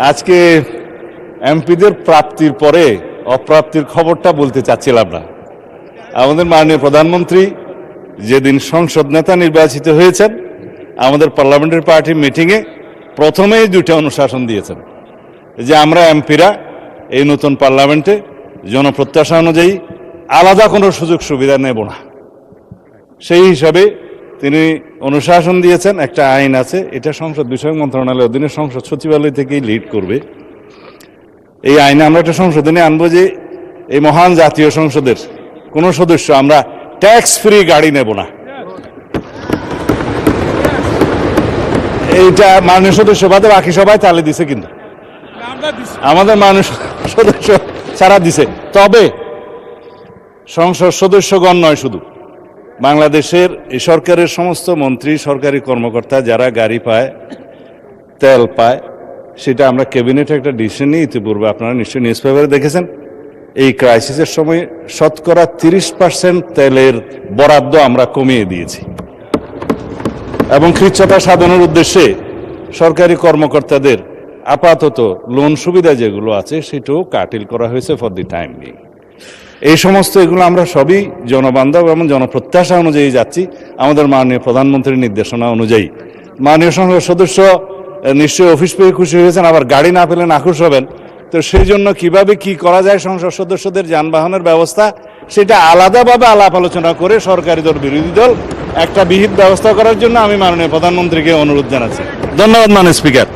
আজকে এমপিদের প্রাপ্তির পরে অপ্রাপ্তির খবরটা বলতে চাচ্ছিলাম না। আমাদের মাননীয় প্রধানমন্ত্রী যেদিন সংসদ নেতা নির্বাচিত হয়েছেন, আমাদের পার্লামেন্টারি পার্টি মিটিংয়ে প্রথমেই দুইটা অনুশাসন দিয়েছেন যে আমরা এমপিরা এই নতুন পার্লামেন্টে জনপ্রত্যাশা অনুযায়ী আলাদা কোনো সুযোগ সুবিধা নেব না। সেই হিসাবে তিনি অনুশাসন দিয়েছেন। একটা আইন আছে, এটা সংসদ বিষয়ক মন্ত্রণালয়ের অধীনে সংসদ সচিবালয় থেকেই লিড করবে। এই আইনে আমরা একটা সংশোধনী আনবো যে এই মহান জাতীয় সংসদের কোনো সদস্য আমরা ট্যাক্স ফ্রি গাড়ি নেব না। এইটা মাননীয় সদস্য বাদে বাকি সবাই তালে দিছে, কিন্তু আমাদের মাননীয় সদস্য ছাড়া দিছে। তবে সংসদ সদস্যগণ নয়, শুধু বাংলাদেশের এই সরকারের সমস্ত মন্ত্রী, সরকারি কর্মকর্তা যারা গাড়ি পায়, তেল পায়, সেটা আমরা ক্যাবিনেটে একটা ডিসিশন নিই। ইতিপূর্বে আপনারা নিশ্চয়ই নিউজ পেপারে দেখেছেন, এই ক্রাইসিসের সময় শতকরা 30% তেলের বরাদ্দ আমরা কমিয়ে দিয়েছি এবং কৃচ্ছ্রতা সাধনের উদ্দেশ্যে সরকারি কর্মকর্তাদের আপাতত লোন সুবিধা যেগুলো আছে সেটাও কাটিল করা হয়েছে ফর দি টাইম বিং। এই সমস্ত এগুলো আমরা সবই জনবান্ধব এবং জনপ্রত্যাশা অনুযায়ী যাচ্ছি, আমাদের মাননীয় প্রধানমন্ত্রীর নির্দেশনা অনুযায়ী। মাননীয় সংসদ সদস্য নিশ্চয়ই অফিস পেয়ে খুশি হয়েছেন, আবার গাড়ি না পেলে নাখুশ হবেন। তো সেই জন্য কিভাবে কি করা যায় সংসদ সদস্যদের যানবাহনের ব্যবস্থা, সেটা আলাদাভাবে আলাপ আলোচনা করে সরকারি দল বিরোধী দল একটা বিহিত ব্যবস্থা করার জন্য আমি মাননীয় প্রধানমন্ত্রীকে অনুরোধ জানাচ্ছি। ধন্যবাদ মাননীয় স্পিকার।